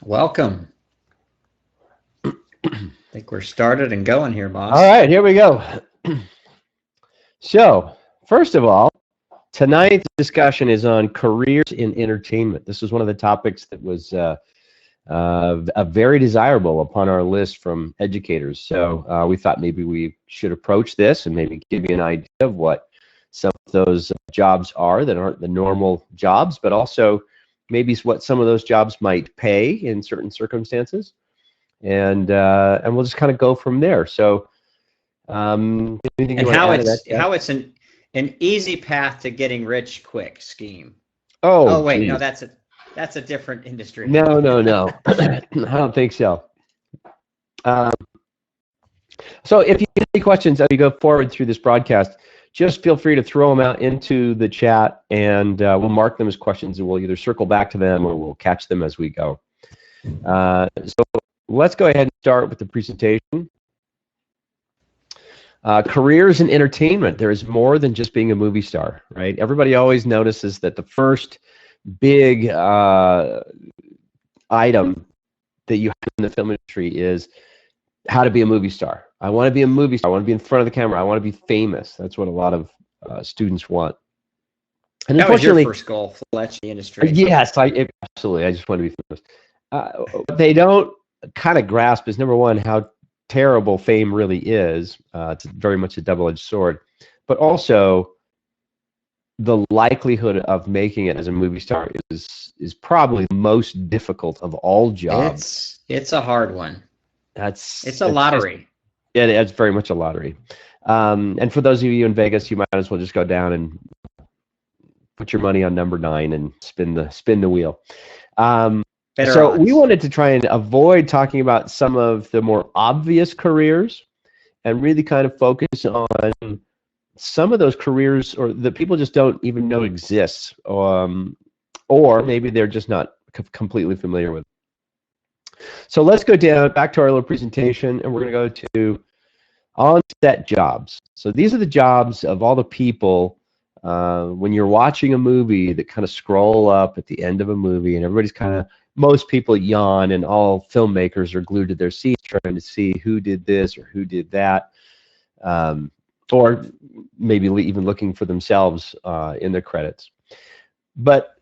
Welcome. I think we're started and going here, boss. All right, here we go. So, first of all, tonight's discussion is on careers in entertainment. This was one of the topics that was very desirable upon our list from educators. So we thought maybe we should approach this and maybe give you an idea of what some of those jobs are that aren't the normal jobs, but also maybe what some of those jobs might pay in certain circumstances. And we'll just kind of go from there. So, anything you want to add to that? How it's an easy path to getting rich quick scheme. Oh wait, geez. no, that's a different industry. No. I don't think so. So if you have any questions as we go forward through this broadcast, just feel free to throw them out into the chat, and we'll mark them as questions, and we'll either circle back to them or we'll catch them as we go. So let's go ahead and start with the presentation. Careers in entertainment. There is more than just being a movie star, right? Everybody always notices that the first big item that you have in the film industry is how to be a movie star. I want to be a movie star. I want to be in front of the camera. I want to be famous. That's what a lot of students want. And that was your first goal, Fletch, in the industry. Yes, absolutely. I just want to be famous. What they don't kind of grasp is, number one, how terrible fame really is. It's very much a double-edged sword. But also, the likelihood of making it as a movie star is probably the most difficult of all jobs. It's a hard one. It's a lottery. It's very much a lottery. And for those of you in Vegas, you might as well just go down and put your money on number 9 and spin the wheel. So we wanted to try and avoid talking about some of the more obvious careers and really kind of focus on some of those careers or that people just don't even know exists, or maybe they're just not completely familiar with. So let's go back to our little presentation, and we're going to go to on-set jobs. So these are the jobs of all the people when you're watching a movie that kind of scroll up at the end of a movie, and everybody's most people yawn, and all filmmakers are glued to their seats trying to see who did this or who did that, or maybe even looking for themselves in the credits. But,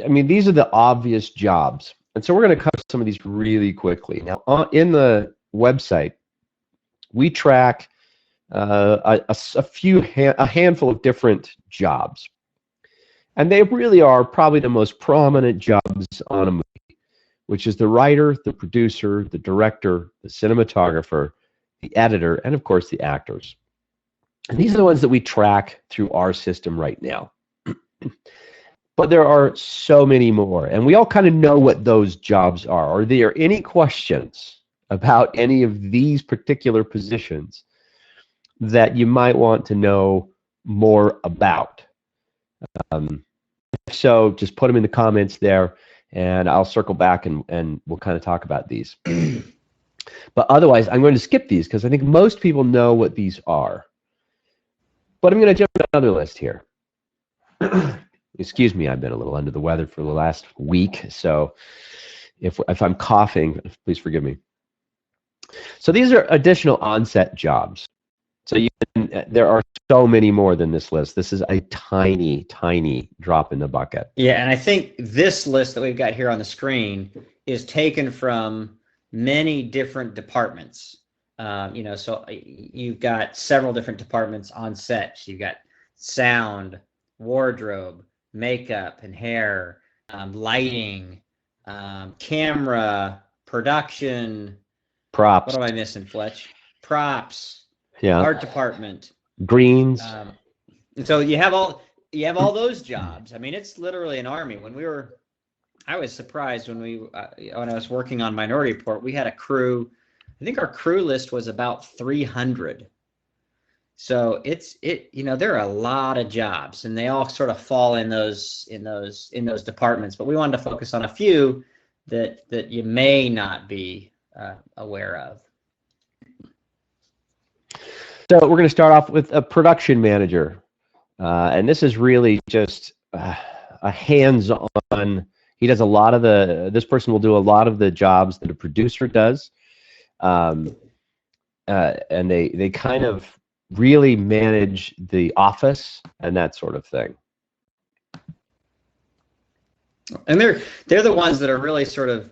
I mean, these are the obvious jobs. And so we're going to cover some of these really quickly. Now, in the website, we track a handful of different jobs. And they really are probably the most prominent jobs on a movie, which is the writer, the producer, the director, the cinematographer, the editor, and, of course, the actors. And these are the ones that we track through our system right now. But there are so many more, and we all kind of know what those jobs are. Are there any questions about any of these particular positions that you might want to know more about? So just put them in the comments there, and I'll circle back and we'll kind of talk about these. But otherwise, I'm going to skip these because I think most people know what these are. But I'm going to jump to another list here. Excuse me, I've been a little under the weather for the last week, so if I'm coughing, please forgive me. So these are additional on-set jobs. So there are so many more than this list. This is a tiny, tiny drop in the bucket. Yeah, and I think this list that we've got here on the screen is taken from many different departments. So you've got several different departments on set. You've got sound, wardrobe, makeup and hair, lighting, camera, production, props. What am I missing, Fletch? Props. Yeah. Art department. Greens. And so you have all those jobs. I mean, it's literally an army. I was surprised when I was working on Minority Report, we had a crew. I think our crew list was about 300. So there are a lot of jobs, and they all sort of fall in those departments. But we wanted to focus on a few that you may not be aware of. So we're going to start off with a production manager, and this is really just a hands-on. He does a lot of this person will do a lot of the jobs that a producer does. And they kind of really manage the office and that sort of thing. And they're the ones that are really sort of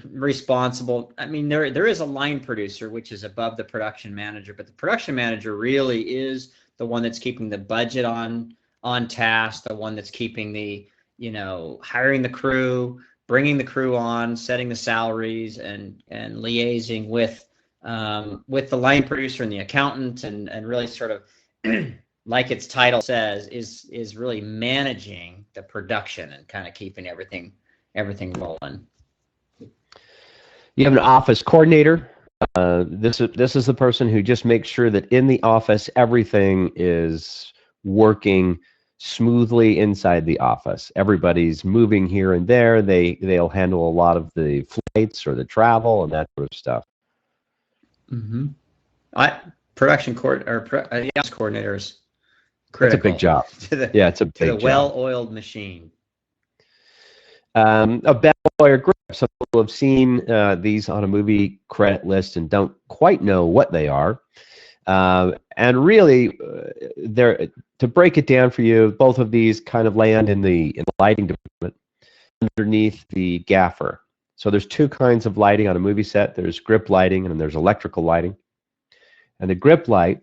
responsible. I mean, there is a line producer, which is above the production manager, but the production manager really is the one that's keeping the budget on task, the one that's keeping the, hiring the crew, bringing the crew on, setting the salaries, and liaising with the line producer and the accountant, and really sort of like its title says, is really managing the production and kind of keeping everything rolling. You have an office coordinator. This is the person who just makes sure that in the office everything is working smoothly inside the office. Everybody's moving here and there. They'll handle a lot of the flights or the travel and that sort of stuff. Mm-hmm. Production coordinators. It's a big job. It's a big job. Well-oiled machine. A bad boy or grip. Some people have seen these on a movie credit list and don't quite know what they are. And really, to break it down for you, both of these kind of land in the lighting department underneath the gaffer. So there's two kinds of lighting on a movie set. There's grip lighting and there's electrical lighting. And the grip light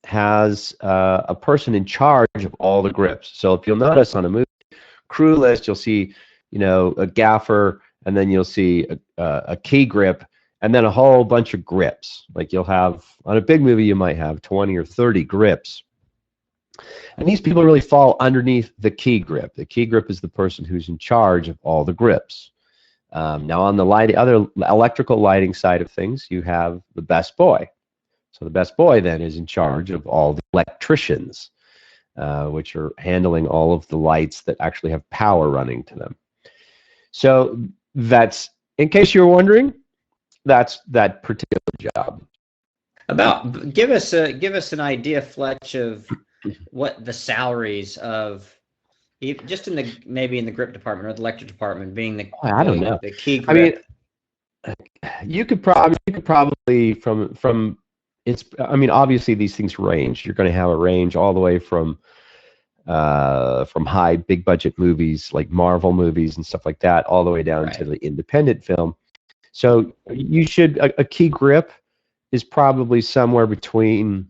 has a person in charge of all the grips. So if you'll notice on a movie crew list, you'll see, a gaffer, and then you'll see a key grip, and then a whole bunch of grips. Like you'll have, on a big movie, you might have 20 or 30 grips. And these people really fall underneath the key grip. The key grip is the person who's in charge of all the grips. Now on the other electrical lighting side of things, you have the best boy. So the best boy then is in charge of all the electricians, which are handling all of the lights that actually have power running to them. So that's, in case you're wondering, that's that particular job. Give us an idea, Fletch, of what the salaries of, just maybe in the grip department or the electric department, being the key grip. I mean, you could probably from it's. I mean, obviously these things range. You're going to have a range all the way from high big budget movies like Marvel movies and stuff like that, all the way down to the independent film. So you should a key grip is probably somewhere between,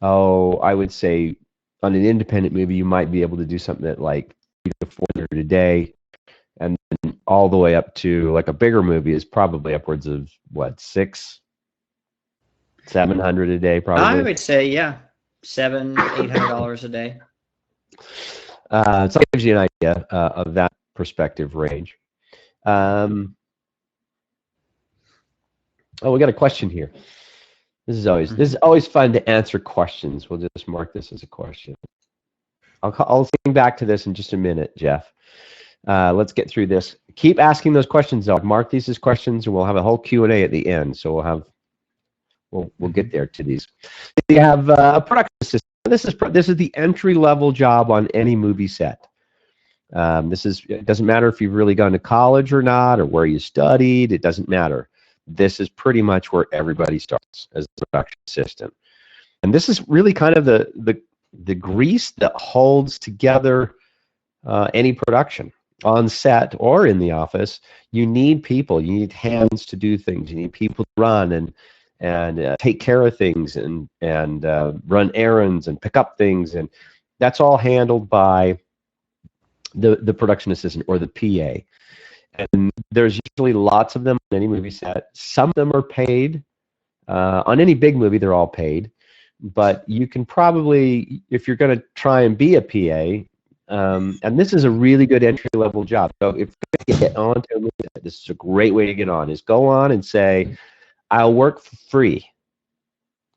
I would say on an independent movie you might be able to do something at like $300 to $400 a day, and then all the way up to like a bigger movie is probably upwards of what, $600, $700 a day probably. I would say $700, $800 a day. So that gives you an idea of that perspective range. We got a question here. This is always fun to answer questions. We'll just mark this as a question. I'll think back to this in just a minute, Jeff. Let's get through this. Keep asking those questions though. Mark these as questions, and we'll have a whole Q&A at the end. So we'll get there to these. You have a production assistant. This is the entry-level job on any movie set. It doesn't matter if you've really gone to college or not, or where you studied. It doesn't matter. This is pretty much where everybody starts as a production assistant. And this is really kind of the grease that holds together any production on set or in the office. You need people. You need hands to do things. You need people to run and take care of things and run errands and pick up things, and that's all handled by the production assistant or the PA. And there's usually lots of them on any movie set. Some of them are paid. On any big movie, they're all paid. But you can probably, if you're going to try and be a PA, and this is a really good entry-level job. So if you get on to a movie set, this is a great way to get on, is go on and say, I'll work for free.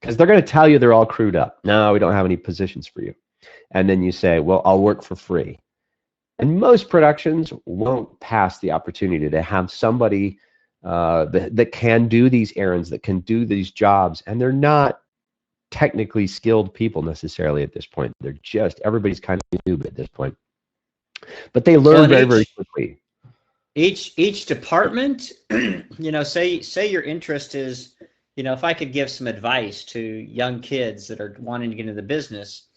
Because they're going to tell you they're all crewed up. No, we don't have any positions for you. And then you say, well, I'll work for free. And most productions won't pass the opportunity to have somebody that can do these errands, that can do these jobs, and they're not technically skilled people necessarily at this point. They're just, everybody's kind of a noob at this point. But they learn very, very quickly. Each department, you know, say your interest is, you know, if I could give some advice to young kids that are wanting to get into the business,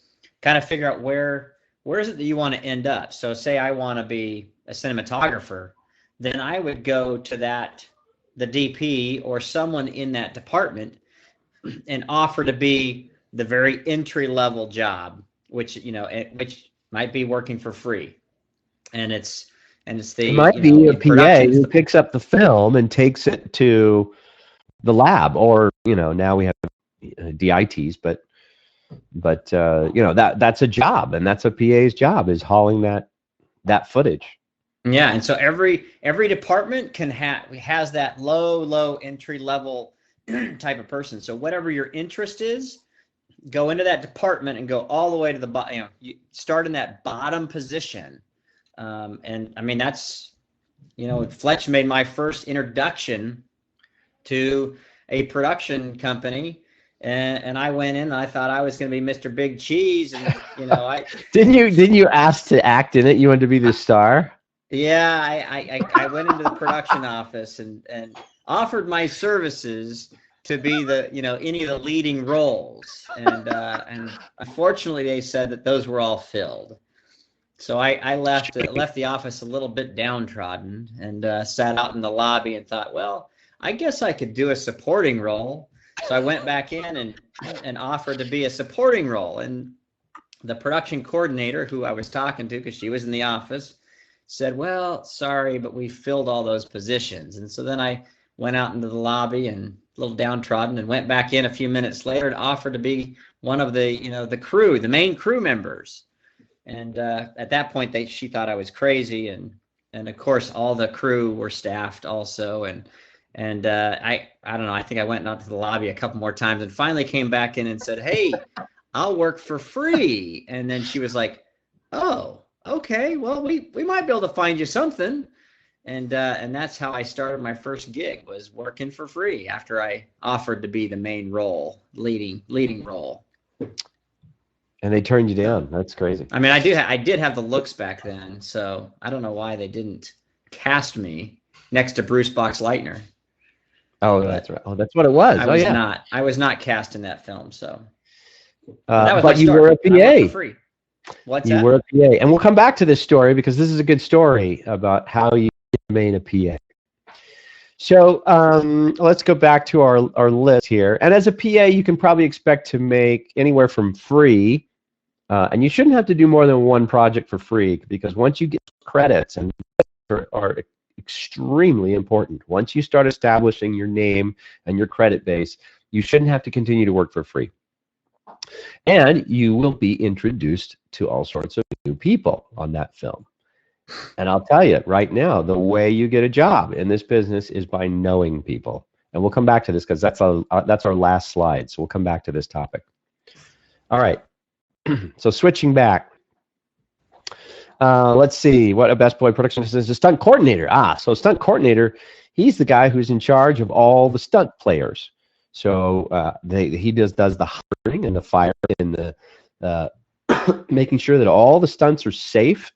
kind of figure out where is it that you want to end up. So say I want to be a cinematographer, then I would go to the DP or someone in that department and offer to be the very entry level job, which, you know, which might be working for free. And it might be a PA who picks up the film and takes it to the lab, or, you know, now we have DITs, but you know, that's a job, and that's a PA's job, is hauling that footage. Yeah, and so every department has that low entry level type of person. So whatever your interest is, go into that department and go all the way to the bottom. You know, you start in that bottom position. And I mean, that's, you know, Fletch made my first introduction to a production company, and I went in and I thought I was going to be Mr. Big Cheese, and, you know, didn't you ask to act in it? You wanted to be the star? Yeah, I went into the production office and offered my services to be any of the leading roles, and unfortunately they said that those were all filled. So I left the office a little bit downtrodden, and sat out in the lobby and thought, well, I guess I could do a supporting role. So I went back in and offered to be a supporting role, and the production coordinator, who I was talking to because she was in the office, said, well, sorry, but we filled all those positions. And so then I went out into the lobby and a little downtrodden, and went back in a few minutes later and offered to be one of the crew, the main crew members. And at that point, she thought I was crazy, and of course all the crew were staffed also, and I don't know, I think I went out to the lobby a couple more times and finally came back in and said, hey, I'll work for free. And then she was like, oh, okay, well, we might be able to find you something. And that's how I started my first gig, was working for free after I offered to be the main role, leading role. And they turned you down. That's crazy. I mean, I did have the looks back then, so I don't know why they didn't cast me next to Bruce Boxleitner. Oh, that's right. Oh, that's what it was. I was not cast in that film, so. But you were a PA. Free. You were a PA, and we'll come back to this story because this is a good story about how you remain a PA. So let's go back to our list here. And as a PA, you can probably expect to make anywhere from free, and you shouldn't have to do more than one project for free, because once you get credits, and are extremely important. Once you start establishing your name and your credit base, you shouldn't have to continue to work for free. And you will be introduced to all sorts of new people on that film. And I'll tell you right now, the way you get a job in this business is by knowing people. And we'll come back to this because that's our last slide. So we'll come back to this topic. All right. So switching back. Let's see what a best boy production assistant is. A stunt coordinator. So stunt coordinator, he's the guy who's in charge of all the stunt players. So he does the hiring and the firing and the making sure that all the stunts are safe.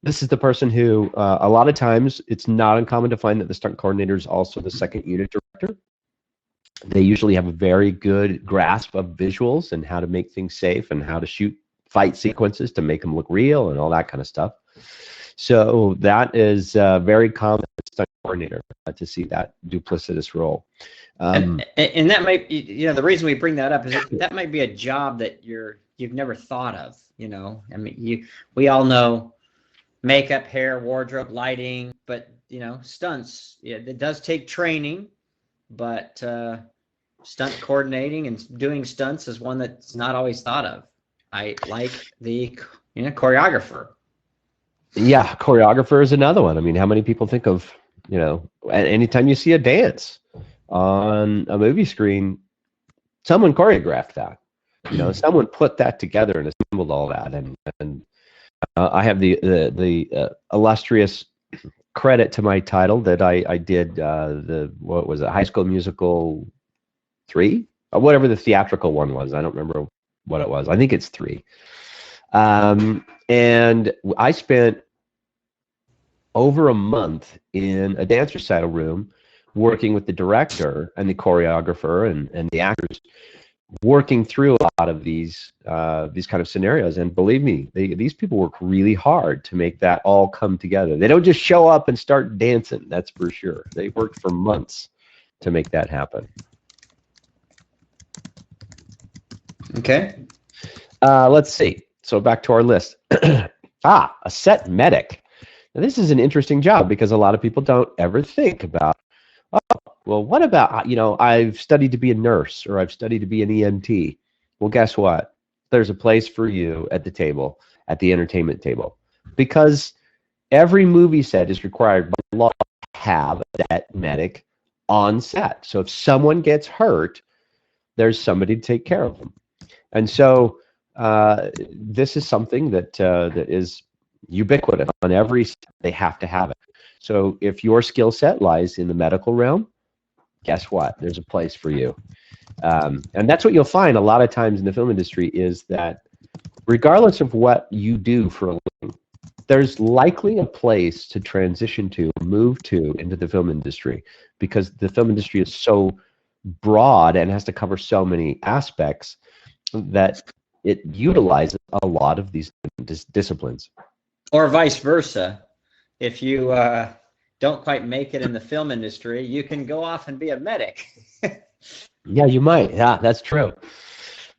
This is the person who a lot of times it's not uncommon to find that the stunt coordinator is also the second unit director. They usually have a very good grasp of visuals and how to make things safe and how to shoot fight sequences to make them look real and all that kind of stuff. So that is very common as a stunt coordinator to see that duplicitous role. And that might, the reason we bring that up is that might be a job that you've never thought of. I mean, we all know makeup, hair, wardrobe, lighting, but stunts. Yeah, it does take training, but stunt coordinating and doing stunts is one that's not always thought of. I like the choreographer. Yeah, choreographer is another one. I mean, how many people think of, anytime you see a dance on a movie screen, someone choreographed that. Someone put that together and assembled all that. And I have the illustrious credit to my title that I did what was it, High School Musical 3? Or whatever the theatrical one was. I don't remember what it was. I think it's 3. And I spent over a month in a dance recital room working with the director and the choreographer and the actors, working through a lot of these kind of scenarios. And believe me, these people work really hard to make that all come together. They don't just show up and start dancing, that's for sure. They worked for months to make that happen. Okay. Let's see. So back to our list. A set medic. Now, this is an interesting job because a lot of people don't ever think about, oh, well, what about, I've studied to be a nurse or I've studied to be an EMT. Well, guess what? There's a place for you at the table, at the entertainment table, because every movie set is required by law to have a set medic on set. So if someone gets hurt, there's somebody to take care of them. And so this is something that is ubiquitous on every set. They have to have it. So if your skill set lies in the medical realm, guess what? There's a place for you. And that's what you'll find a lot of times in the film industry, is that regardless of what you do for a living, there's likely a place to transition to, move to into the film industry, because the film industry is so broad and has to cover so many aspects that it utilizes a lot of these disciplines. Or vice versa. If you don't quite make it in the film industry, you can go off and be a medic. Yeah, you might. Yeah, that's true.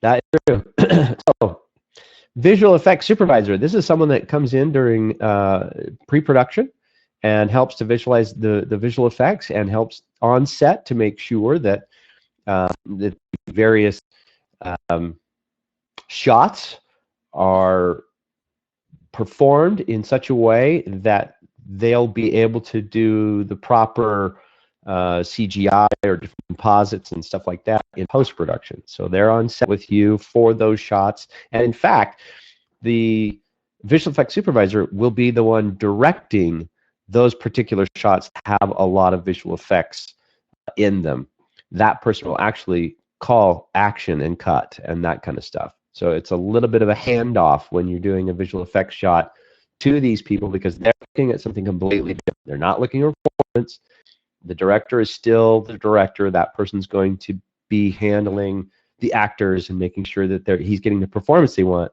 That is true. So, visual effects supervisor. This is someone that comes in during pre-production and helps to visualize the visual effects and helps on set to make sure that the various shots are performed in such a way that they'll be able to do the proper CGI or different composites and stuff like that in post-production. So they're on set with you for those shots. And in fact, the visual effects supervisor will be the one directing those particular shots that have a lot of visual effects in them. That person will actually call action and cut and that kind of stuff. So it's a little bit of a handoff when you're doing a visual effects shot to these people, because they're looking at something completely different. They're not looking at performance. The director is still the director. That person's going to be handling the actors and making sure that he's getting the performance they want.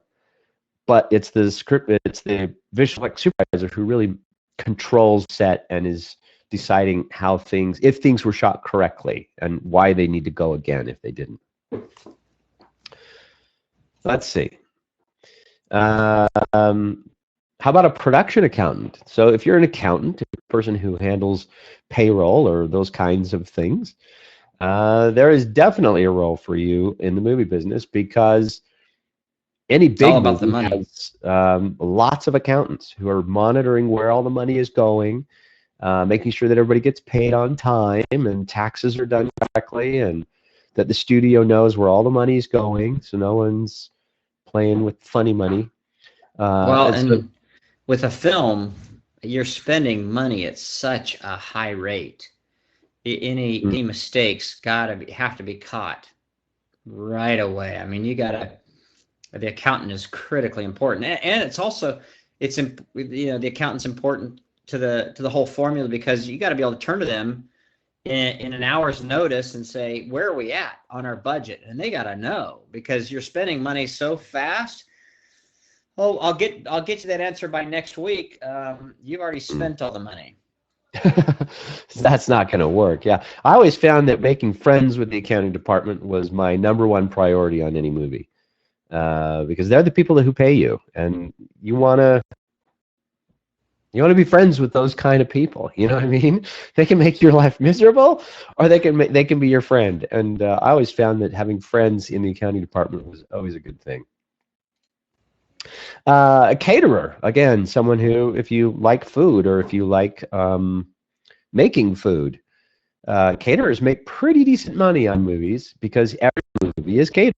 But it's the visual effects supervisor who really controls set and is deciding if things were shot correctly and why they need to go again if they didn't. Let's see. How about a production accountant? So if you're an accountant, a person who handles payroll or those kinds of things, there is definitely a role for you in the movie business, because any big movie has lots of accountants who are monitoring where all the money is going, making sure that everybody gets paid on time and taxes are done correctly, and that the studio knows where all the money is going, so no one's playing with funny money. And with a film, you're spending money at such a high rate. Any mistakes have to be caught right away. I mean, the accountant is critically important, and it's also the accountant's important to the whole formula, because you got to be able to turn to them in an hour's notice and say, where are we at on our budget? And they got to know, because you're spending money so fast. Oh, I'll get you that answer by next week. You've already spent all the money. That's not going to work. Yeah, I always found that making friends with the accounting department was my #1 priority on any movie, because they're the people who pay you, and you want to be friends with those kind of people. You know what I mean? They can make your life miserable, or they can be your friend. And I always found that having friends in the accounting department was always a good thing. A caterer, again, someone who, if you like food or if you like making food, caterers make pretty decent money on movies, because every movie is catered.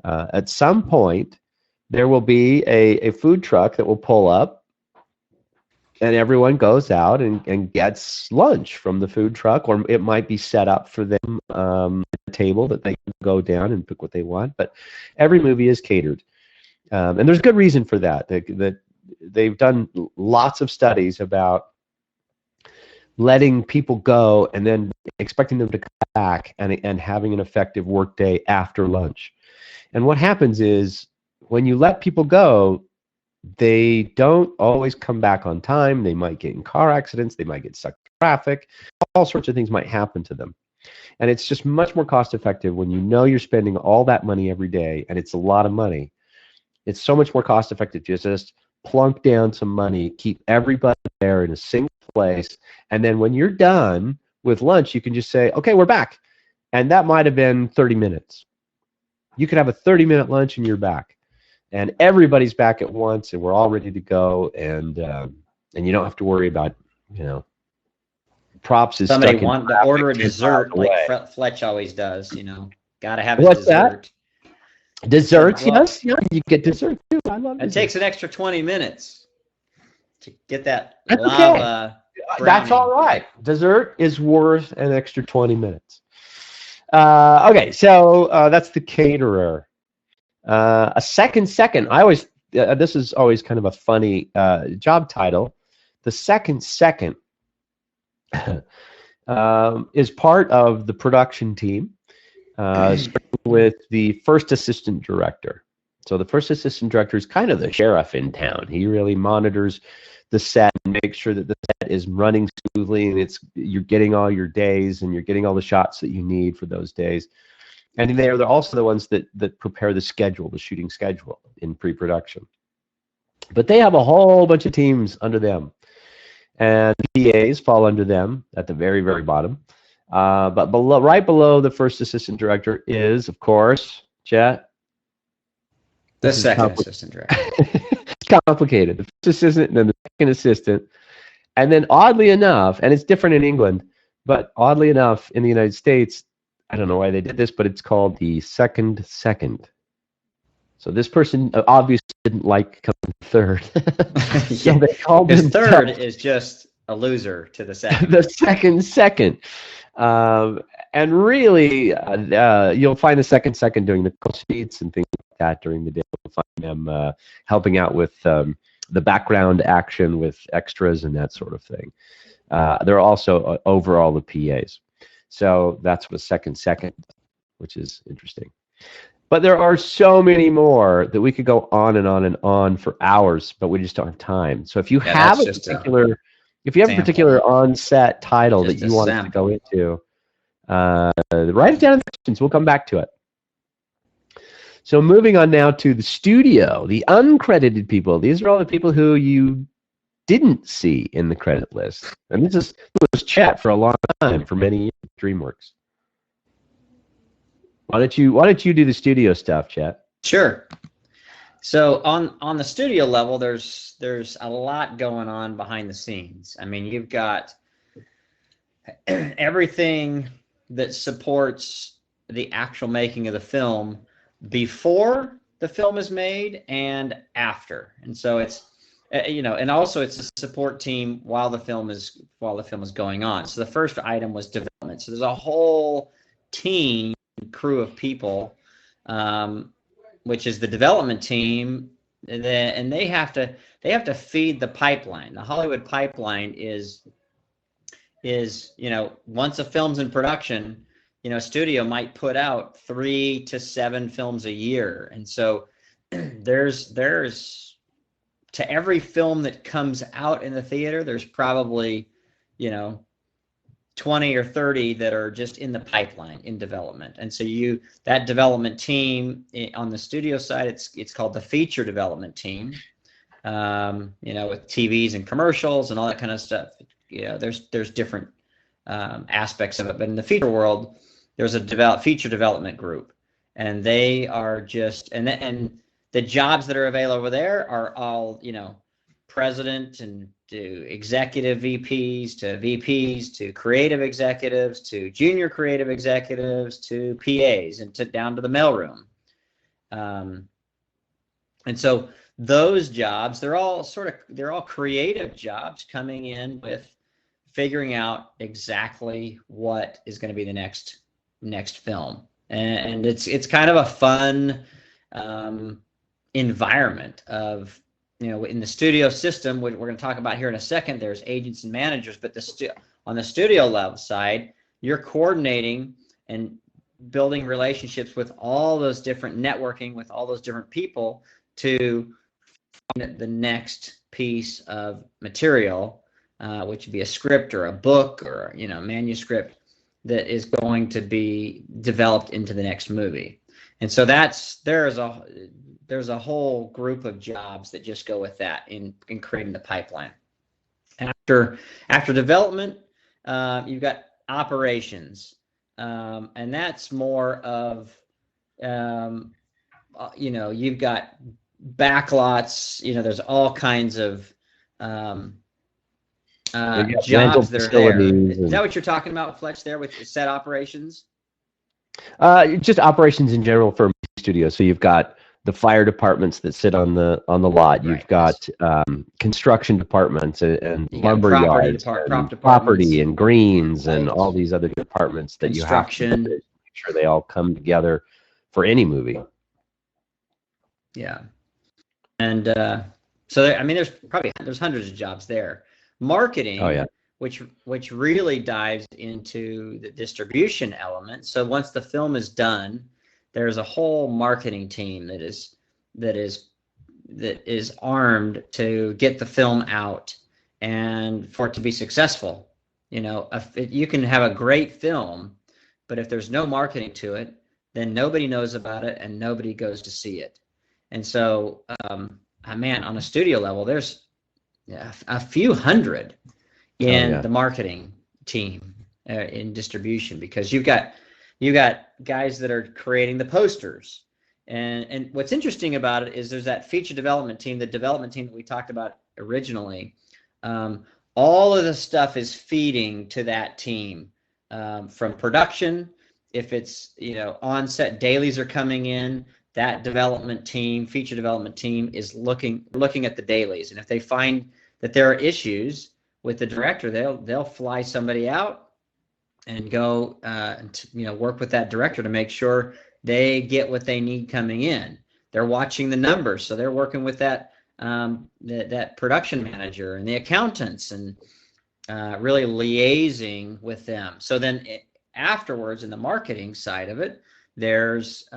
At some point, there will be a food truck that will pull up, and everyone goes out and gets lunch from the food truck, or it might be set up for them at a table that they can go down and pick what they want. But every movie is catered. And there's good reason for that. They've done lots of studies about letting people go and then expecting them to come back and having an effective workday after lunch. And what happens is when you let people go, they don't always come back on time. They might get in car accidents. They might get stuck in traffic. All sorts of things might happen to them. And it's just much more cost effective when you know you're spending all that money every day, and it's a lot of money. It's so much more cost effective to just plunk down some money, keep everybody there in a single place, and then when you're done with lunch, you can just say, okay, we're back. And that might have been 30 minutes. You could have a 30-minute lunch and you're back. And everybody's back at once, and we're all ready to go, and you don't have to worry about, props is somebody stuck in want to order a dessert like Fletch always does, Gotta have a What's dessert. That? Desserts, yes, yeah, you get dessert too. I love it. It takes an extra 20 minutes to get that That's lava. Okay. That's all right. Dessert is worth an extra 20 minutes. Okay, so that's the caterer. A second. I always this is always kind of a funny job title. The second is part of the production team, starting with the first assistant director. So the first assistant director is kind of the sheriff in town. He really monitors the set and makes sure that the set is running smoothly, and you're getting all your days and you're getting all the shots that you need for those days. And they're also the ones that prepare the schedule, the shooting schedule in pre-production. But they have a whole bunch of teams under them. And PAs fall under them at the very, very bottom. But right below the first assistant director is, of course, Chet. The second assistant director. It's complicated. The first assistant and then the second assistant. And then oddly enough, and it's different in England, but oddly enough in the United States, I don't know why they did this, but it's called the second. So this person obviously didn't like coming third. So they called him third is just a loser to the second. The second. And really, you'll find the second doing the call sheets and things like that during the day. You'll find them helping out with the background action with extras and that sort of thing. They're also overall the PAs. So that's what a second, which is interesting. But there are so many more that we could go on and on and on for hours, but we just don't have time. So if you have a particular on-set title that you want us to go into, write it down in the questions. We'll come back to it. So moving on now to the studio, the uncredited people. These are all the people who you didn't see in the credit list. And this was Chet for a long time, for many years at DreamWorks. Why don't you do the studio stuff, Chet? Sure. So on the studio level, there's a lot going on behind the scenes. I mean, you've got everything that supports the actual making of the film before the film is made and after. And so it's and also it's a support team while the film is going on. So the first item was development. So there's a whole team, crew of people, which is the development team, and they have to feed the pipeline. The Hollywood pipeline is once a film's in production, a studio might put out 3 to 7 films a year, and so there's to every film that comes out in the theater, there's probably 20 or 30 that are just in the pipeline in development. And so that development team on the studio side, it's called the feature development team, with TVs and commercials and all that kind of stuff. There's different aspects of it, but in the feature world, there's a feature development group, and they are just, and the jobs that are available over there are all, president and to executive VPs to VPs to creative executives to junior creative executives to PAs and down to the mailroom. And so those jobs, they're all creative jobs coming in with figuring out exactly what is going to be the next film. And it's kind of a fun, environment of, in the studio system, which we're going to talk about here in a second, there's agents and managers, but on the studio level side, you're coordinating and building relationships with all those different networking with all those different people to find the next piece of material, which would be a script or a book or manuscript that is going to be developed into the next movie. And so there's a whole group of jobs that just go with that in creating the pipeline. After development, you've got operations, and that's more of you've got backlots. There's all kinds of jobs that are there. Is that what you're talking about, Fletch? There with set operations? Just operations in general for a studio. So you've got the fire departments that sit on the lot. You've got construction departments and lumber yards, property and greens, and all these other departments that you have to make sure they all come together for any movie. Yeah, and there's hundreds of jobs there. Marketing, which really dives into the distribution element. So once the film is done, there's a whole marketing team that is armed to get the film out and for it to be successful. You can have a great film, but if there's no marketing to it, then nobody knows about it and nobody goes to see it. And so, on a studio level, there's a few hundred in the marketing team in distribution, because you've got guys that are creating the posters, and what's interesting about it is there's that feature development team, the development team that we talked about originally. All of the stuff is feeding to that team from production. If it's on set dailies are coming in, that feature development team is looking at the dailies, and if they find that there are issues with the director, they'll fly somebody out and go work with that director to make sure they get what they need coming in. They're watching the numbers, so they're working with that production manager and the accountants and really liaising with them. So then afterwards, in the marketing side of it, there's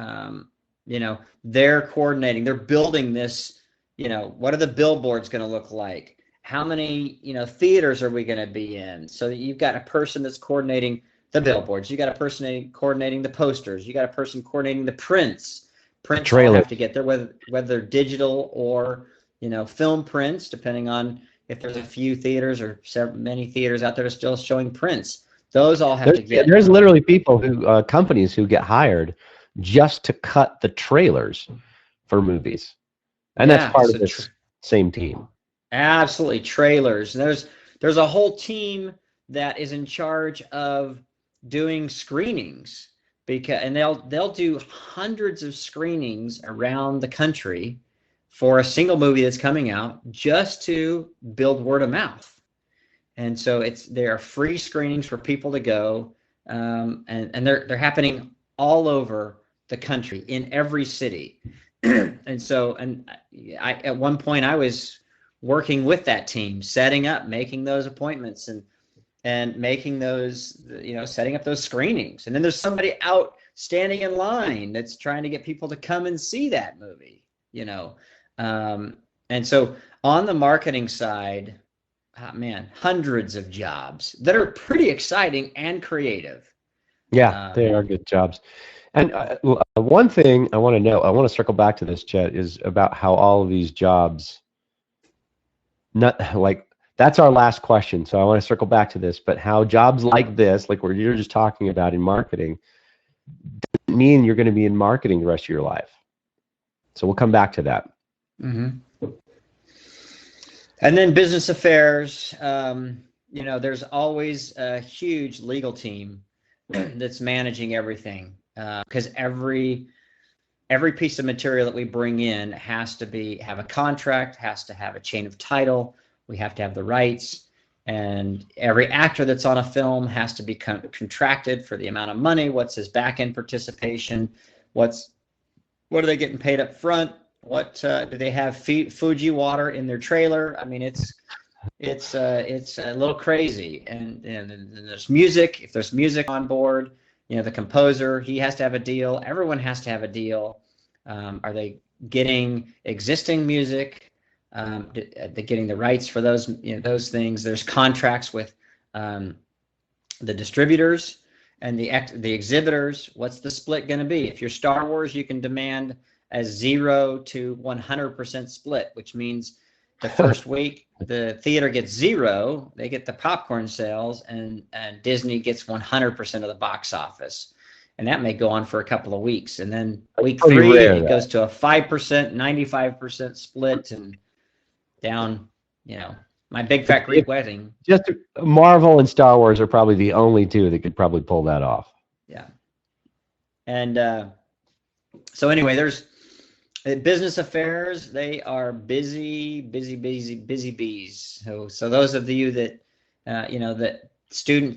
they're coordinating, they're building this. What are the billboards going to look like? How many, theaters are we going to be in? So that you've got a person that's coordinating the billboards. You got a person coordinating the posters. You got a person coordinating the prints. Prints all have to get there, whether they're digital or, film prints, depending on if there's a few theaters or many theaters out there are still showing prints. Those all have to get. There's literally people companies who get hired just to cut the trailers for movies, and that's part of this same team. Absolutely, trailers. There's a whole team that is in charge of doing screenings, and they'll do hundreds of screenings around the country for a single movie that's coming out, just to build word of mouth. And so there are free screenings for people to go, and they're happening all over the country in every city. and I at one point I was working with that team, setting up, making those appointments and making those, setting up those screenings. And then there's somebody out standing in line that's trying to get people to come and see that movie, and so on the marketing side, hundreds of jobs that are pretty exciting and creative. Yeah, they are good jobs. And one thing I want to circle back to this, Chet, is about how all of these jobs, that's our last question, so I want to circle back to this, but how jobs like this, like what you're just talking about in marketing, doesn't mean you're going to be in marketing the rest of your life. So we'll come back to that. Mm-hmm. And then business affairs, there's always a huge legal team that's managing everything, because every piece of material that we bring in has to have a contract, has to have a chain of title. We have to have the rights, and every actor that's on a film has to be contracted for the amount of money. What's his back-end participation? What are they getting paid up front? What do they have? Fuji water in their trailer? I mean, it's a little crazy. And there's music. If there's music on board, the composer, he has to have a deal. Everyone has to have a deal. Are they getting existing music? They're getting the rights for those those things. There's contracts with the distributors and the exhibitors. What's the split going to be? If you're Star Wars, you can demand a 0 to 100% split, which means the first week the theater gets 0, they get the popcorn sales, and Disney gets 100% of the box office. And that may go on for a couple of weeks. And then week 3, it goes to a 5%, 95% split, and down, My Big Fat Greek Wedding. Just Marvel and Star Wars are probably the only two that could probably pull that off. Yeah. And so anyway, there's business affairs. They are busy bees. So those of you that, that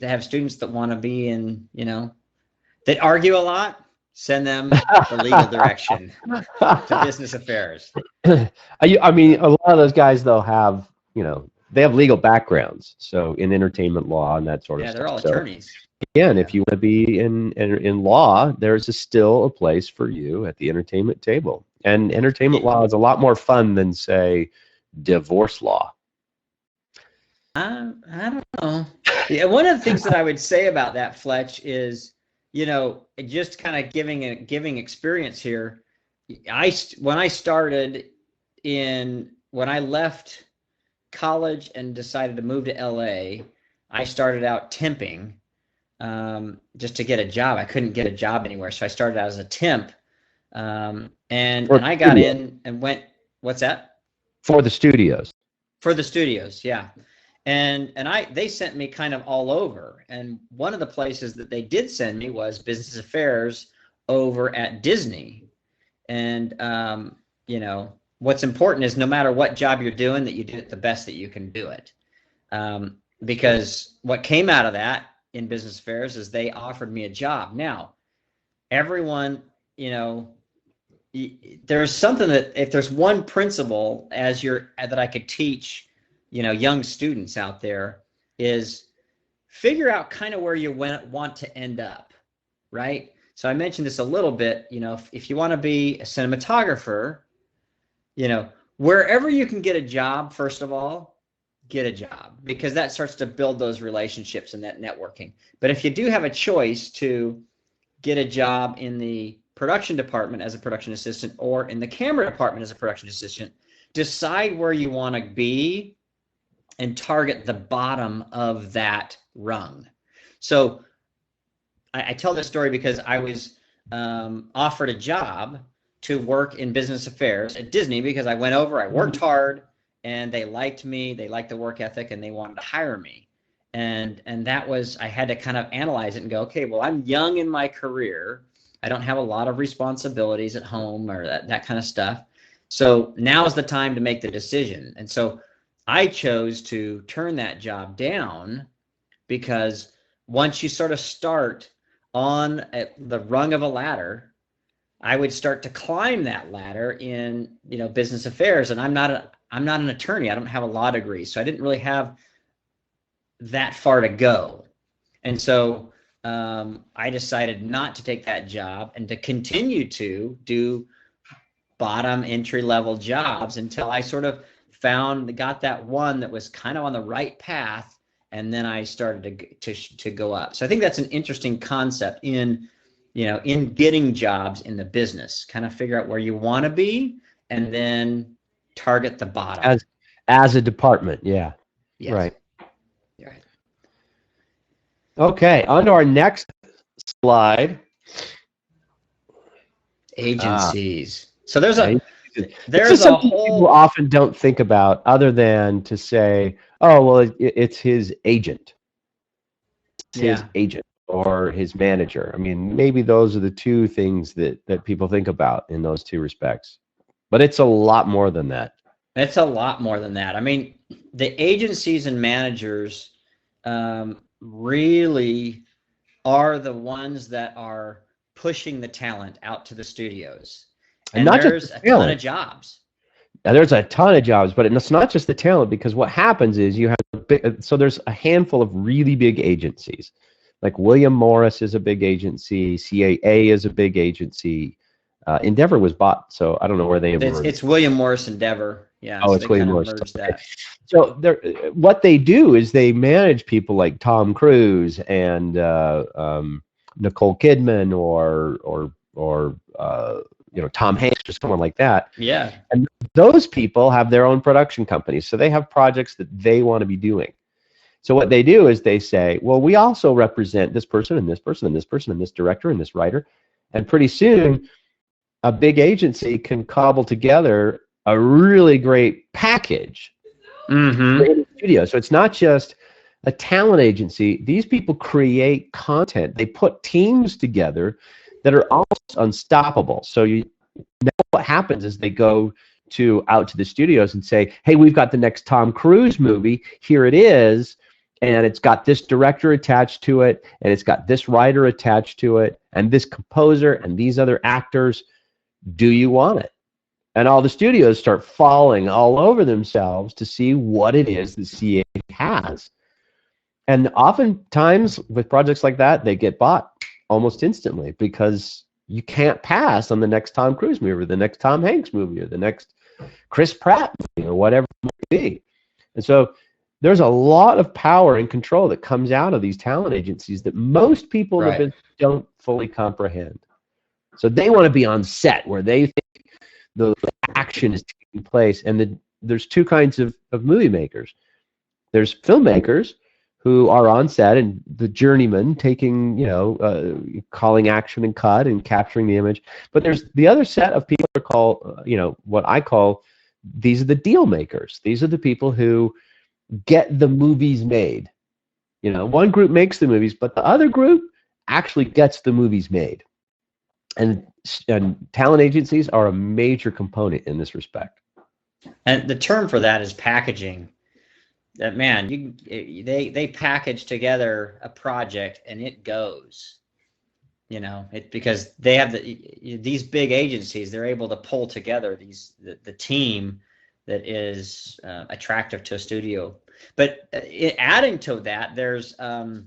have students that want to be in, that argue a lot, send them the legal direction to business affairs. I mean, a lot of those guys, though, have, they have legal backgrounds. So in entertainment law and that sort of stuff. Yeah, they're all attorneys. Again, if you want to be in law, there's still a place for you at the entertainment table. And entertainment law is a lot more fun than, say, divorce law. I don't know. Yeah, one of the things that I would say about that, Fletch, is, just kind of giving experience here. When I left college and decided to move to LA, I started out temping just to get a job. I couldn't get a job anywhere, so I started out as a temp. And I got in and went. What's that? For the studios. For the studios, yeah. And they sent me kind of all over. And one of the places that they did send me was business affairs over at Disney. And what's important is no matter what job you're doing, that you do it the best that you can do it. Because what came out of that in business affairs is they offered me a job. Now, everyone, there's something that, if there's one principle that I could teach, young students out there, is figure out kind of where you want to end up, right? So I mentioned this a little bit, if you want to be a cinematographer, wherever you can get a job, first of all, get a job, because that starts to build those relationships and that networking. But if you do have a choice to get a job in the production department as a production assistant or in the camera department as a production assistant, decide where you want to be and target the bottom of that rung. So I tell this story because I was offered a job to work in business affairs at Disney because I went over, I worked hard, and they liked me, they liked the work ethic, and they wanted to hire me. And that was, I had to kind of analyze it and go, okay, well, I'm young in my career. I don't have a lot of responsibilities at home or that kind of stuff. So now is the time to make the decision. And so I chose to turn that job down, because once you sort of start on the rung of a ladder, I would start to climb that ladder in, business affairs. And I'm not an attorney. I don't have a law degree. So I didn't really have that far to go. And so I decided not to take that job and to continue to do bottom entry-level jobs until I sort of got that one that was kind of on the right path, and then I started to go up. So I think that's an interesting concept in getting jobs in the business. Kind of figure out where you want to be and then target the bottom. As a department, yeah. Yes. Right. Right. Okay, on to our next slide. Agencies. So there's a whole people often don't think about, other than to say, oh, well, it's his agent. It's his agent or his manager. I mean, maybe those are the two things that people think about in those two respects. But it's a lot more than that. It's a lot more than that. I mean, the agencies and managers really are the ones that are pushing the talent out to the studios. And not there's just a ton of jobs. Now, there's a ton of jobs, but it's not just the talent, because what happens is so there's a handful of really big agencies. Like William Morris is a big agency, CAA is a big agency. Endeavor was bought, so I don't know where they emerged. It's William Morris Endeavor. Yeah, oh, so it's they William kind of Morris. merged Okay. that. So what they do is they manage people like Tom Cruise and Nicole Kidman or Tom Hanks or someone like that. Yeah. And those people have their own production companies, so they have projects that they want to be doing. So what they do is they say, well, we also represent this person and this person and this person and this director and this writer. And pretty soon, a big agency can cobble together a really great package for the studio. So it's not just a talent agency. These people create content. They put teams together that are almost unstoppable. So now what happens is they go out to the studios and say, hey, we've got the next Tom Cruise movie. Here it is. And it's got this director attached to it, and it's got this writer attached to it, and this composer, and these other actors. Do you want it? And all the studios start falling all over themselves to see what it is the CA has. And oftentimes with projects like that, they get bought almost instantly, because you can't pass on the next Tom Cruise movie or the next Tom Hanks movie or the next Chris Pratt movie or whatever it might be. And so there's a lot of power and control that comes out of these talent agencies that most people in the business don't fully comprehend. So they want to be on set where they think the action is taking place. And there's two kinds of movie makers. There's filmmakers who are on set and the journeyman taking, calling action and cut and capturing the image. But there's the other set of people are called, what I call, these are the deal makers. These are the people who get the movies made. One group makes the movies, but the other group actually gets the movies made. And talent agencies are a major component in this respect. And the term for that is packaging. That, man, they package together a project and it goes. Because they have these big agencies, they're able to pull together the team that is attractive to a studio. But adding to that, there's so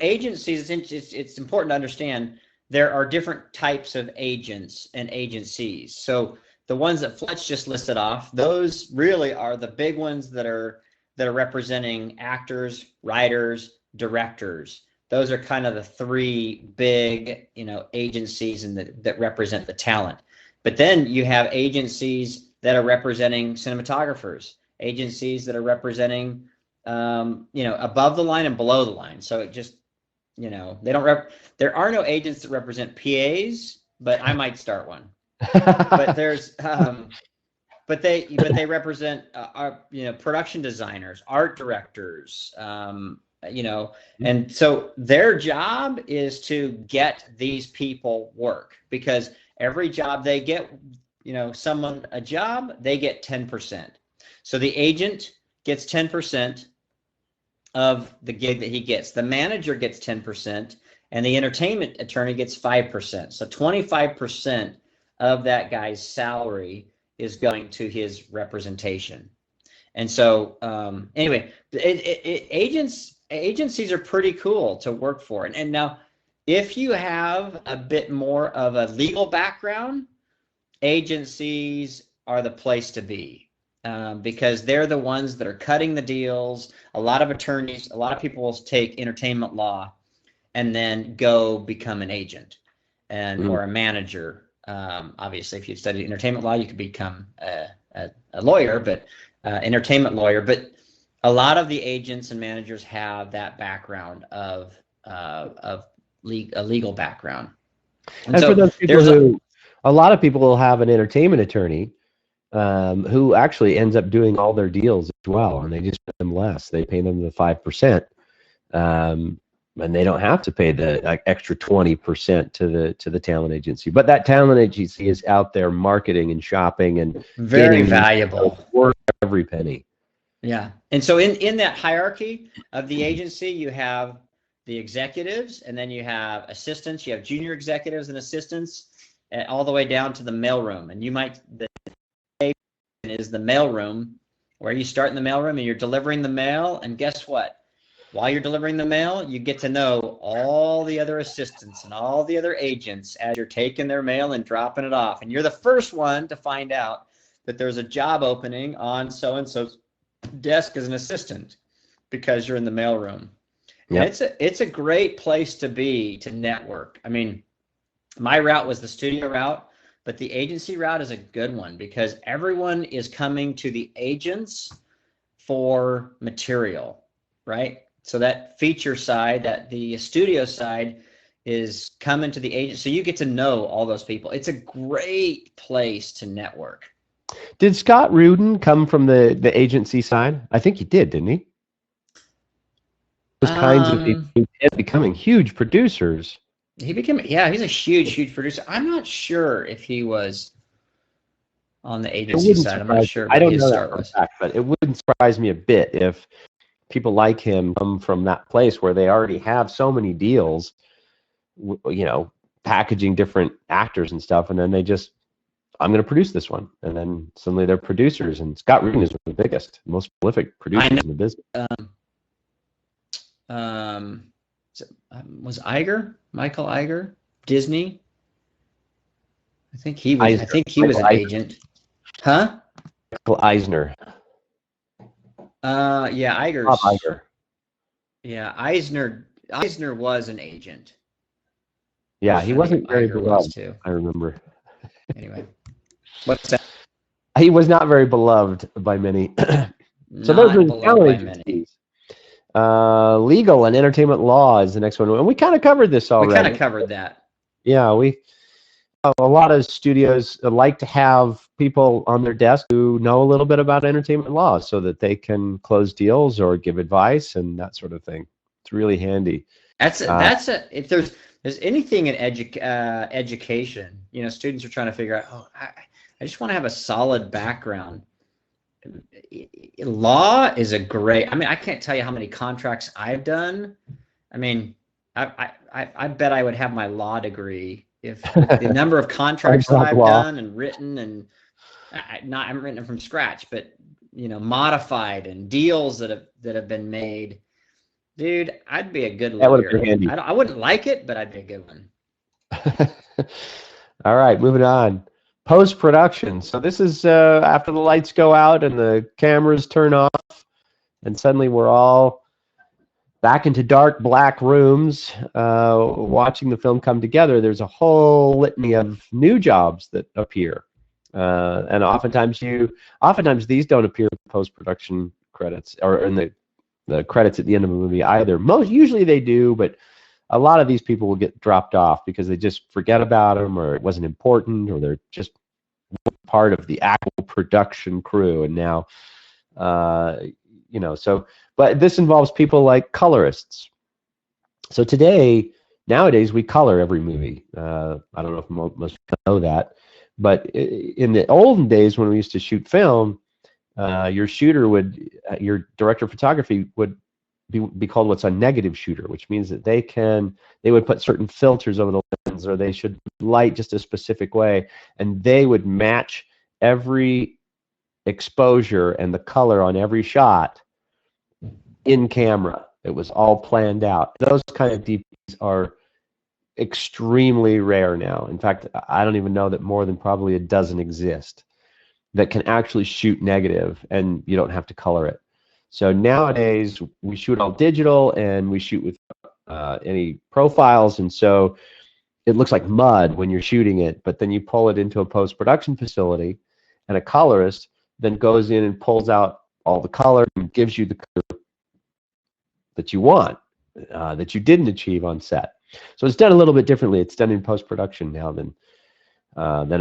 agencies. It's important to understand there are different types of agents and agencies. So the ones that Fletch just listed off, those really are the big ones that are representing actors, writers, directors. Those are kind of the three big agencies and that represent the talent. But then you have agencies that are representing cinematographers, agencies that are representing above the line and below the line. So it just they don't there are no agents that represent PAs, but I might start one. But there's but they represent production designers, art directors, and so their job is to get these people work, because every job they get, someone a job, they get 10%. So the agent gets 10% of the gig that he gets. The manager gets 10%, and the entertainment attorney gets 5%. So 25% of that guy's salary is going to his representation. And so anyway, agencies are pretty cool to work for. And now, if you have a bit more of a legal background, agencies are the place to be. Because they're the ones that are cutting the deals. A lot of attorneys, a lot of people will take entertainment law and then go become an agent or a manager. Obviously, if you've studied entertainment law, you could become a lawyer, but entertainment lawyer. But a lot of the agents and managers have that background of a legal background. And so for those people a lot of people will have an entertainment attorney who actually ends up doing all their deals as well, and they just pay them less. They pay them the 5%, and they don't have to pay the extra 20% to the talent agency. But that talent agency is out there marketing and shopping and very valuable, worth every penny. Yeah, and so in that hierarchy of the agency, you have the executives, and then you have assistants. You have junior executives and assistants. all the way down to the mailroom. And you might, the is the mailroom, where you start in the mailroom and you're delivering the mail. And guess what? While you're delivering the mail, you get to know all the other assistants and all the other agents as you're taking their mail and dropping it off. And you're the first one to find out that there's a job opening on so-and-so's desk as an assistant because you're in the mailroom. Yep. And it's a great place to be, to network. I mean, my route was the studio route, but the agency route is a good one because everyone is coming to the agents for material, right? So that feature side, that the studio side is coming to the agent. So you get to know all those people. It's a great place to network. Did Scott Rudin come from the agency side? I think he did, didn't he? Those kinds of people becoming huge producers. He became, yeah, he's a huge producer. I'm not sure if he was on the agency side. I'm not sure. I don't know that for a fact, but it wouldn't surprise me a bit if people like him come from that place where they already have so many deals, you know, packaging different actors and stuff, and then they just, I'm going to produce this one, and then suddenly they're producers. And Scott Rudin is one of the biggest, most prolific producers in the business. Was Michael Iger, Disney? I think he was. Eisner. I think he was an agent. Huh? Michael Eisner. Yeah, Iger's. Bob Iger. Yeah, Eisner was an agent. Yeah, he wasn't very beloved. Too. I remember. Anyway, what's that? He was not very beloved by many. So those are talent agencies. Legal and entertainment law is the next one, and we kind of covered this already. We kind of covered that. Yeah, a lot of studios like to have people on their desk who know a little bit about entertainment law, so that they can close deals or give advice and that sort of thing. It's really handy. If there's anything in education, you know, students are trying to figure out. Oh, I just want to have a solid background. Law is a great. I mean, I can't tell you how many contracts I've done. I mean, I bet I would have my law degree if the number of contracts that I've done and written, and I haven't written them from scratch, but you know, modified and deals that have been made. Dude, I'd be a good lawyer. That would be handy. I wouldn't like it, but I'd be a good one. All right, moving on. Post-production. So this is after the lights go out and the cameras turn off, and suddenly we're all back into dark black rooms watching the film come together. There's a whole litany of new jobs that appear, and oftentimes these don't appear in post-production credits or in the credits at the end of a movie either. Usually they do, but a lot of these people will get dropped off because they just forget about them, or it wasn't important, or they're just part of the actual production crew. And now, you know, but this involves people like colorists. So nowadays, we color every movie. I don't know if most people know that, but in the olden days when we used to shoot film, your director of photography would be called what's a negative shooter, which means that they would put certain filters over the lens, or they should light just a specific way, and they would match every exposure and the color on every shot in camera. It was all planned out. Those kind of DPs are extremely rare now. In fact, I don't even know that more than probably a dozen exist that can actually shoot negative, and you don't have to color it. So nowadays we shoot all digital, and we shoot with any profiles, and so it looks like mud when you're shooting it, but then you pull it into a post-production facility, and a colorist then goes in and pulls out all the color and gives you the color that you want, that you didn't achieve on set. So it's done a little bit differently. It's done in post-production now than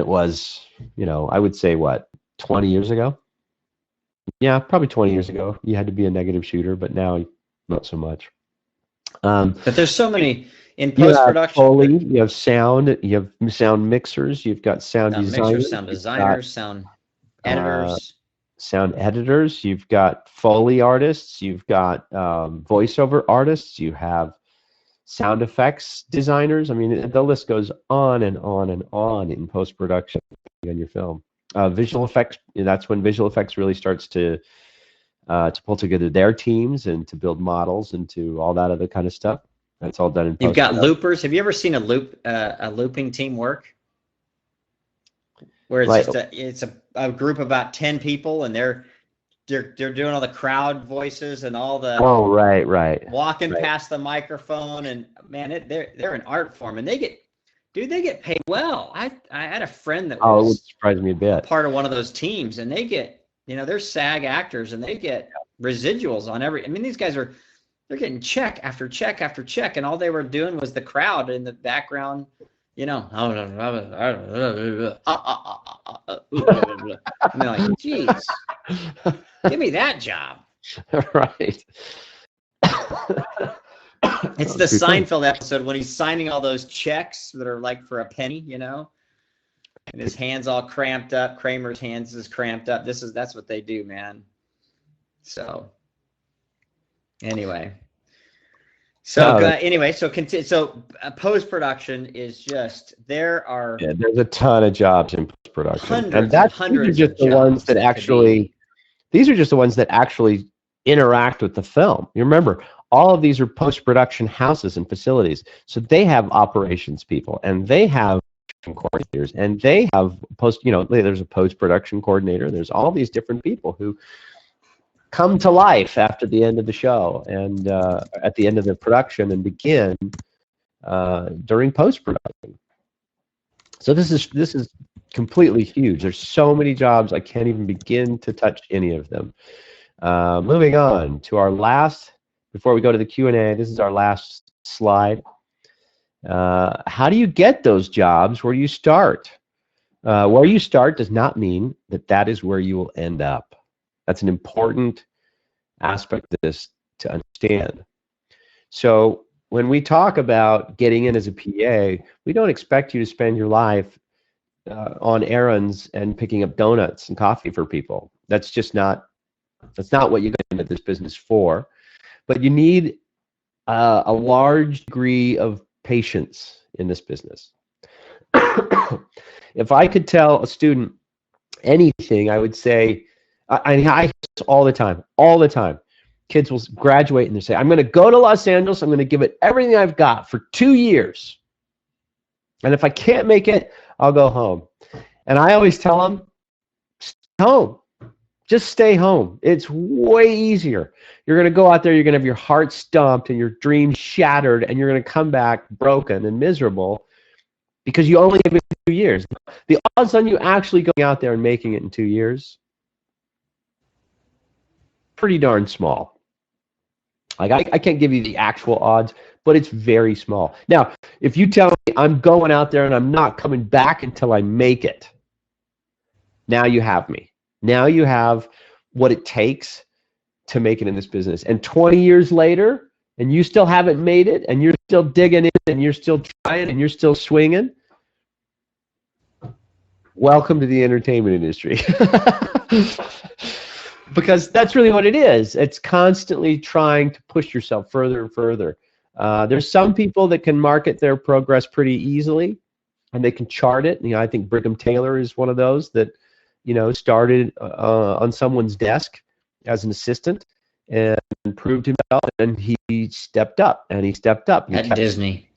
it was, you know, I would say, what, 20 years ago? Yeah, probably 20 years ago. You had to be a negative shooter, but now not so much. But there's so many in post-production. Foley, you have sound, you have sound mixers, you've got sound designers, sound editors. Sound editors, you've got Foley artists, you've got voiceover artists, you have sound effects designers. I mean, the list goes on and on and on in post-production on your film. Visual effects, that's when visual effects really starts to pull together their teams and to build models and to all that other kind of stuff. That's all done in You've got loopers. Have you ever seen a looping team work? Where it's just a group of about 10 people, and they're doing all the crowd voices and all the right walking past the microphone, and man, they're an art form, and they get paid well. I had a friend that it would surprise me a bit, part of one of those teams, and they get, they're SAG actors, and they get residuals on every. I mean, these guys they're getting check after check after check, and all they were doing was the crowd in the background. And they're like, geez, give me that job. Right. It's the Seinfeld episode when he's signing all those checks that are like for a penny, and his hand's all cramped up. Kramer's hands is cramped up. That's what they do, man. So anyway. So post-production is just, there's a ton of jobs in post-production, hundreds these are just the ones that actually interact with the film. You remember, all of these are post-production houses and facilities, so they have operations people, and they have coordinators, and they have there's a post-production coordinator. There's all these different people who come to life after the end of the show and at the end of the production and begin during post-production. So this is completely huge. There's so many jobs, I can't even begin to touch any of them. Moving on to our last, before we go to the Q&A, this is our last slide. How do you get those jobs? Where do you start? Where you start does not mean that is where you will end up. That's an important aspect of this to understand. So when we talk about getting in as a PA, we don't expect you to spend your life on errands and picking up donuts and coffee for people. That's not what you got into this business for. But you need a large degree of patience in this business. If I could tell a student anything, I would say, I hear this all the time. Kids will graduate and they say, I'm going to go to Los Angeles. I'm going to give it everything I've got for 2 years. And if I can't make it, I'll go home. And I always tell them, stay home. Just stay home. It's way easier. You're going to go out there, you're going to have your heart stomped and your dreams shattered, and you're going to come back broken and miserable because you only have it 2 years. The odds on you actually going out there and making it in 2 years, pretty darn small. Like I can't give you the actual odds, but it's very small. Now, if you tell me I'm going out there and I'm not coming back until I make it, now you have me. Now you have what it takes to make it in this business. And 20 years later, and you still haven't made it, and you're still digging in, and you're still trying, and you're still swinging, welcome to the entertainment industry. Because that's really what it is. It's constantly trying to push yourself further and further. There's some people that can market their progress pretty easily, and they can chart it. I think Brigham Taylor is one of those that, started on someone's desk as an assistant and proved himself, and he stepped up, and he stepped up. At Disney.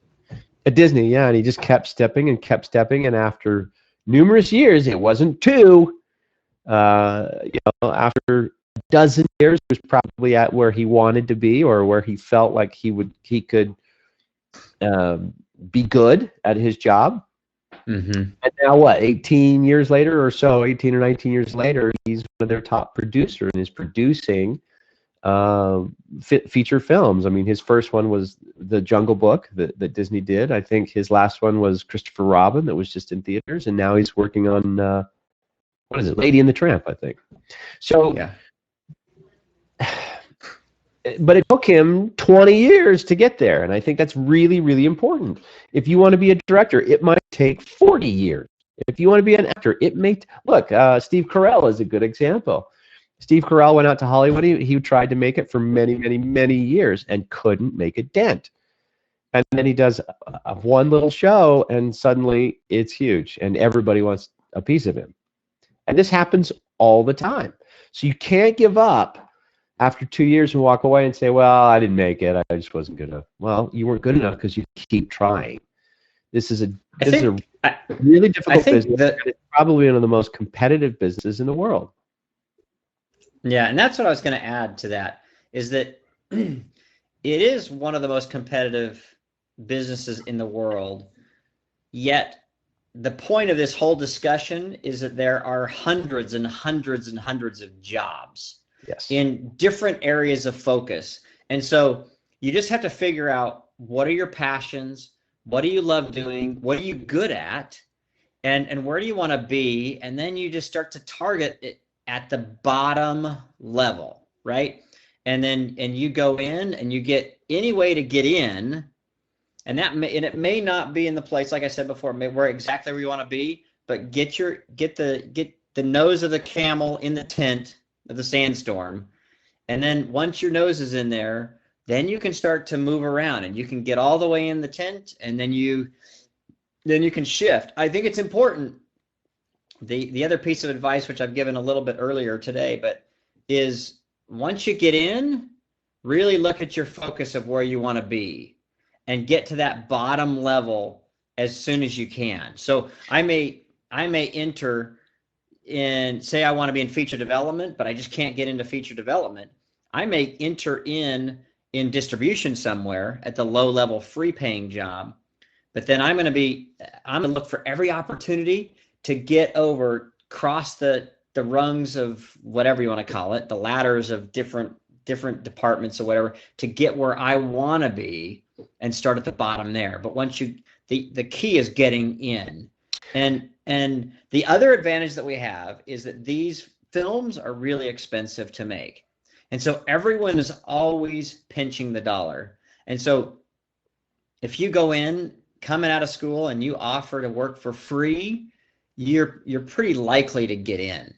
At Disney, yeah, and he just kept stepping, and after numerous years, it wasn't 2. After a dozen years, he was probably at where he wanted to be, or where he felt like he could be good at his job. Mm-hmm. And now 18 years later or so, 18 or 19 years later, he's one of their top producers and is producing feature films. I mean, his first one was The Jungle Book that Disney did. I think his last one was Christopher Robin that was just in theaters, and now he's working on what is it, Lady and the Tramp, I think. So, yeah. But it took him 20 years to get there, and I think that's really, really important. If you want to be a director, it might take 40 years. If you want to be an actor, it may... Look, Steve Carell is a good example. Steve Carell went out to Hollywood. He tried to make it for many, many, many years and couldn't make a dent. And then he does one little show, and suddenly it's huge, and everybody wants a piece of him. And this happens all the time. So you can't give up after 2 years and walk away and say, well, I didn't make it. I just wasn't good enough. Well, you weren't good enough because you keep trying. This is a really difficult business. It's probably one of the most competitive businesses in the world. Yeah, and that's what I was going to add to that, is that it is one of the most competitive businesses in the world, yet the point of this whole discussion is that there are hundreds and hundreds and hundreds of jobs in different areas of focus. And so you just have to figure out, what are your passions? What do you love doing? What are you good at? And where do you want to be? And then you just start to target it at the bottom level, right? And you go in and you get any way to get in. And it may not be in the place, like I said before, where exactly where you want to be, but get the nose of the camel in the tent of the sandstorm. And then once your nose is in there, then you can start to move around, and you can get all the way in the tent, and then you can shift. I think it's important. The other piece of advice, which I've given a little bit earlier today, but is once you get in, really look at your focus of where you want to be and get to that bottom level as soon as you can. So I may enter in, say I want to be in feature development, but I just can't get into feature development. I may enter in distribution somewhere at the low level free paying job, but then I'm going to look for every opportunity to get over, cross the rungs of whatever you want to call it, the ladders of different departments or whatever, to get where I want to be and start at the bottom there. But once the key is getting in. And the other advantage that we have is that these films are really expensive to make. And so everyone is always pinching the dollar. And so if you go in coming out of school and you offer to work for free, you're pretty likely to get in,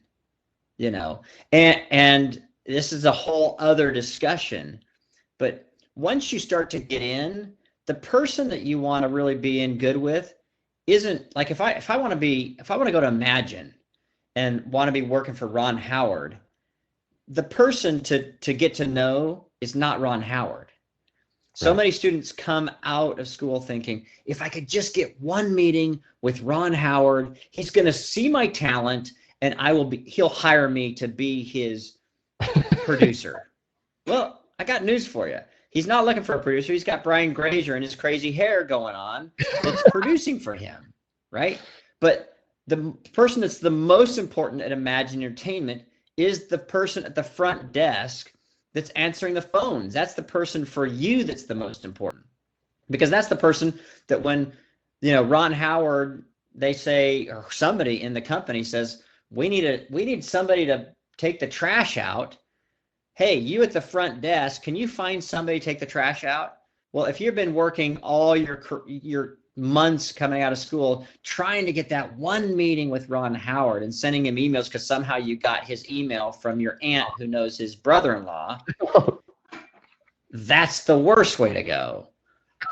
and this is a whole other discussion. But once you start to get in, the person that you want to really be in good with isn't like, if I want to go to Imagine and want to be working for Ron Howard, the person to get to know is not Ron Howard. So many students come out of school thinking, if I could just get one meeting with Ron Howard, he's going to see my talent and he'll hire me to be his producer. Well, I got news for you. He's not looking for a producer. He's got Brian Grazer and his crazy hair going on that's producing for him, right? But the person that's the most important at Imagine Entertainment is the person at the front desk that's answering the phones. That's the person for you that's the most important, because that's the person that when, Ron Howard, they say, or somebody in the company says, we need somebody to take the trash out. Hey, you at the front desk, can you find somebody to take the trash out? Well, if you've been working all your months coming out of school trying to get that one meeting with Ron Howard and sending him emails because somehow you got his email from your aunt who knows his brother-in-law, that's the worst way to go.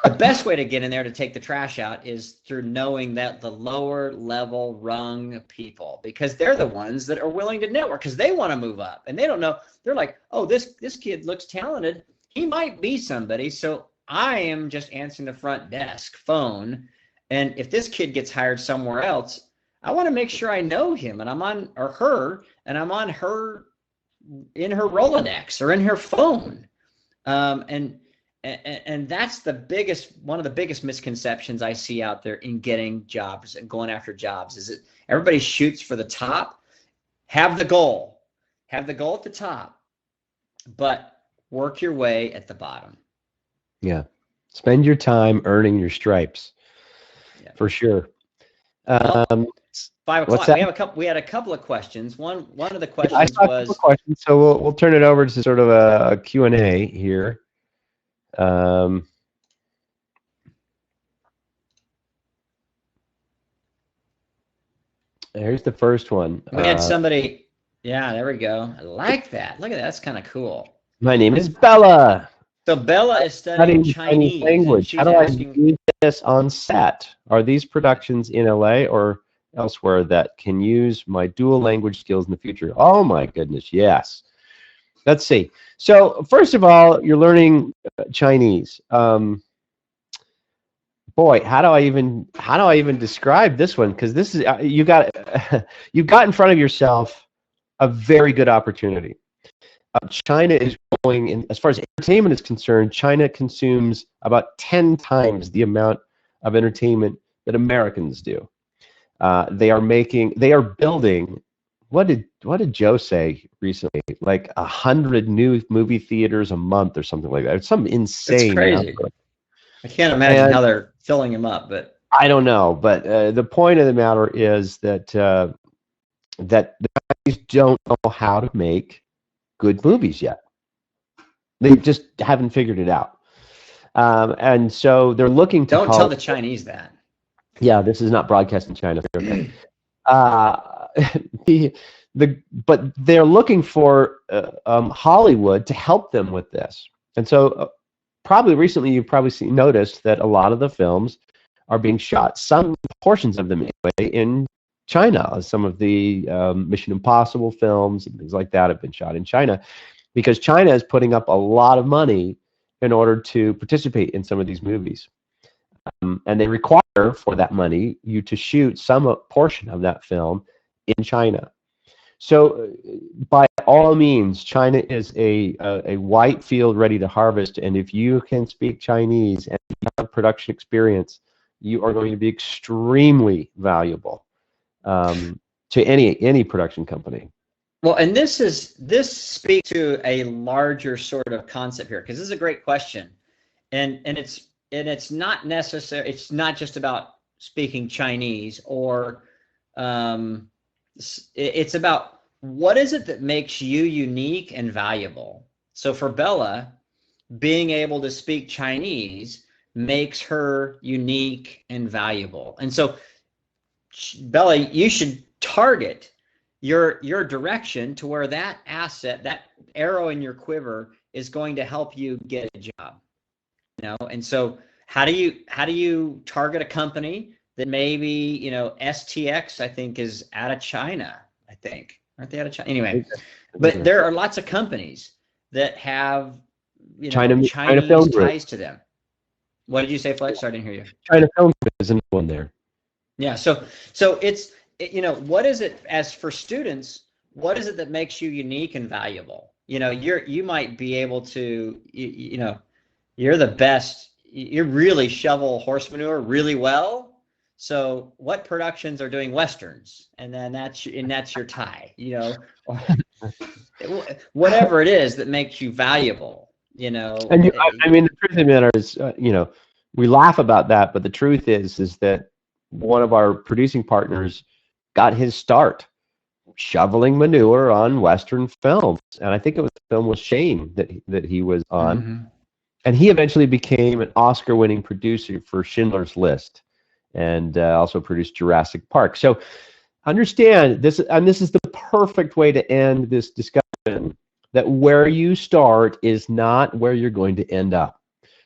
The best way to get in there to take the trash out is through knowing that the lower level rung people, because they're the ones that are willing to network because they want to move up and they don't know. They're like, oh, this kid looks talented. He might be somebody. So I am just answering the front desk phone. And if this kid gets hired somewhere else, I want to make sure I know him and I'm on her in her Rolodex or in her phone. And that's one of the biggest misconceptions I see out there in getting jobs and going after jobs, is that everybody shoots for the top. Have the goal at the top, but work your way at the bottom. Yeah. Spend your time earning your stripes. Yeah. For sure. It's 5 o'clock. We had a couple of questions. One of the questions was questions, so we'll turn it over to sort of a Q&A here. Here's the first one. We had somebody. Yeah, there we go. I like that. Look at that. That's kind of cool. My name is Bella. So Bella is studying Chinese language. How do I use this on set? Are these productions in LA or elsewhere that can use my dual language skills in the future? Oh my goodness, yes. Let's see. So first of all, you're learning Chinese. Boy, how do I even describe this one? Because this is you've got in front of yourself a very good opportunity. China is going in, as far as entertainment is concerned, China consumes about 10 times the amount of entertainment that Americans do. They are building. What did Joe say recently? Like 100 new movie theaters a month or something like that. It's some insane. It's crazy. Number. I can't imagine how they're filling them up, but I don't know. But the point of the matter is that that the Chinese don't know how to make good movies yet. They just haven't figured it out, and so they're looking to. Don't tell the Chinese that. Yeah, this is not broadcast in China. Okay. But they're looking for Hollywood to help them with this, and so probably recently you've probably noticed that a lot of the films are being shot, some portions of them anyway, in China. Some of the Mission Impossible films and things like that have been shot in China because China is putting up a lot of money in order to participate in some of these movies. And they require for that money you to shoot some portion of that film in China. So by all means, China is a white field ready to harvest. And if you can speak Chinese and have production experience, you are going to be extremely valuable to any production company. Well, and this speaks to a larger sort of concept here, because this is a great question, and it's not necessary. It's not just about speaking Chinese, or it's about what is it that makes you unique and valuable. So for Bella, being able to speak Chinese makes her unique and valuable. And so, Bella, you should target your direction to where that asset, that arrow in your quiver, is going to help you get a job. You know, and so how do you target a company that maybe, STX, I think, is out of China. I think, aren't they out of China? Anyway, but there are lots of companies that have Chinese ties to them. What did you say, Fletch? Sorry, I didn't hear you. China Film Group is another one there. Yeah, so it's what is it, as for students, what is it that makes you unique and valuable? You might be able to you're the best. You really shovel horse manure really well. So what productions are doing westerns, and then that's your tie, whatever it is that makes you valuable, And I mean, the truth of the matter is, we laugh about that, but the truth is that one of our producing partners got his start shoveling manure on Western films, and I think it was the film with Shane that he was on. Mm-hmm. And he eventually became an Oscar-winning producer for Schindler's List, and also produced Jurassic Park. So understand this, and this is the perfect way to end this discussion, that where you start is not where you're going to end up.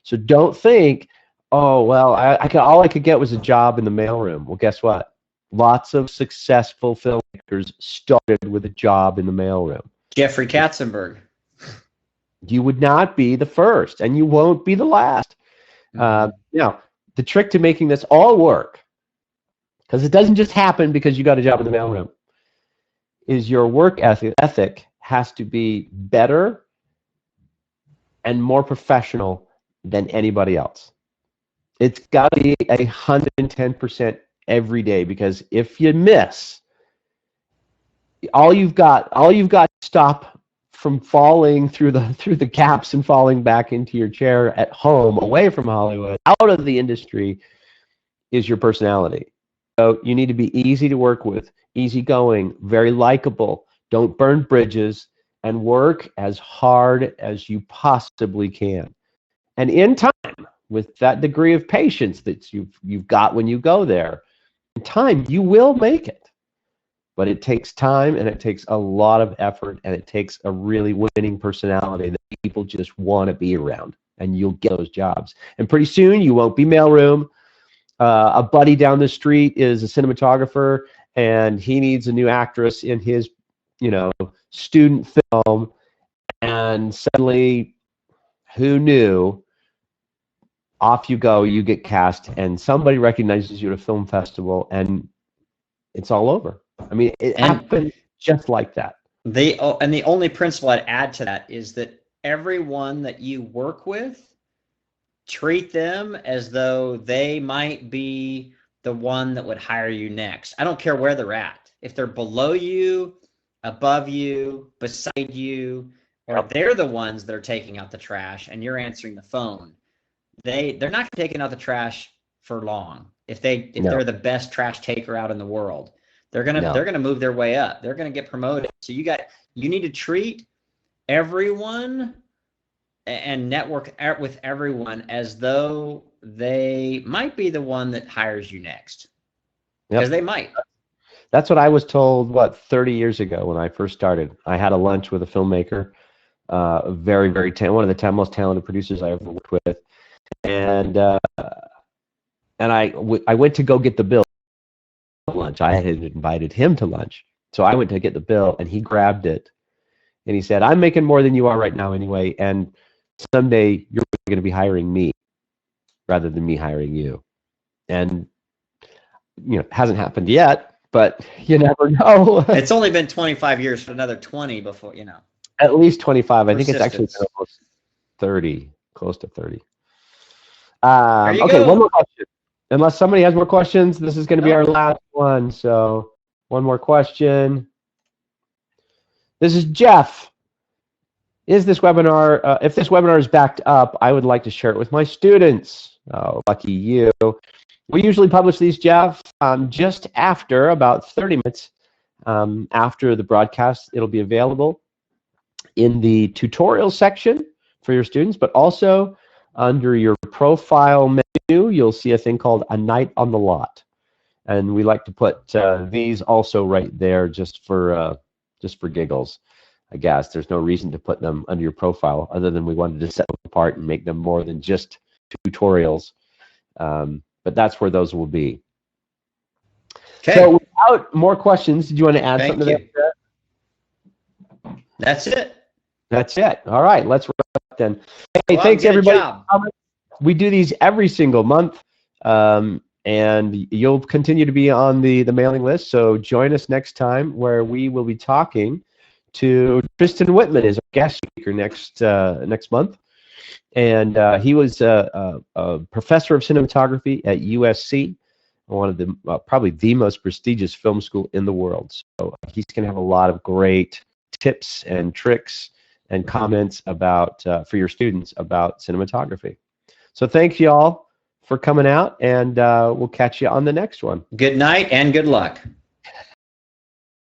So don't think, oh, well, all I could get was a job in the mailroom. Well, guess what? Lots of successful filmmakers started with a job in the mailroom. Jeffrey Katzenberg. You would not be the first, and you won't be the last. Now, the trick to making this all work, because it doesn't just happen because you got a job in the mailroom, is your work ethic has to be better and more professional than anybody else. It's got to be 110% every day, because if you miss, all you've got to stop from falling through the gaps and falling back into your chair at home, away from Hollywood, out of the industry, is your personality. So you need to be easy to work with, easygoing, very likable, don't burn bridges, and work as hard as you possibly can. And in time, with that degree of patience that you've got when you go there, in time you will make it. But it takes time, and it takes a lot of effort, and it takes a really winning personality that people just want to be around. and you'll get those jobs. And pretty soon you won't be mailroom. A buddy down the street is a cinematographer, and he needs a new actress in his, student film. And suddenly, who knew? Off you go, you get cast, and somebody recognizes you at a film festival, and it's all over. I mean, it happened just like that. And the only principle I'd add to that is that everyone that you work with, treat them as though they might be the one that would hire you next. I don't care where they're at. If they're below you, above you, beside you, or they're the ones that are taking out the trash and you're answering the phone, they're not taking out the trash for long. If they're the best trash taker out in the world, they're gonna move their way up. They're gonna get promoted. So you need to treat everyone and network with everyone as though they might be the one that hires you next, because they might. That's what I was told, 30 years ago when I first started. I had a lunch with a filmmaker, very, very one of the most talented producers I ever worked with, and I went to go get the bill for lunch. I had invited him to lunch, so I went to get the bill, and he grabbed it, and he said, "I'm making more than you are right now anyway, and someday you're going to be hiring me rather than me hiring you." And it hasn't happened yet, but you never know. It's only been 25 years, for another 20 before, At least 25. I think it's actually been almost 30, close to 30. Okay, one more question. Unless somebody has more questions, this is going to be our last one. So one more question. This is Jeff. If this webinar is backed up, I would like to share it with my students. Oh, lucky you. We usually publish these, Jeff, just after about 30 minutes after the broadcast. It'll be available in the tutorial section for your students, but also under your profile menu, you'll see a thing called A Night on the Lot. And we like to put these also right there just for giggles. I guess there's no reason to put them under your profile other than we wanted to set them apart and make them more than just tutorials. But that's where those will be. Okay. So without more questions, did you want to add something to that? That's it. That's it. All right, let's wrap then. Hey, thanks everybody. We do these every single month, and you'll continue to be on the mailing list. So join us next time, where we will be talking to Tristan Whitman as a guest speaker next month, and he was a professor of cinematography at USC, one of the probably the most prestigious film school in the world. So he's going to have a lot of great tips and tricks and comments about for your students about cinematography. So thanks y'all for coming out, and we'll catch you on the next one. Good night and good luck.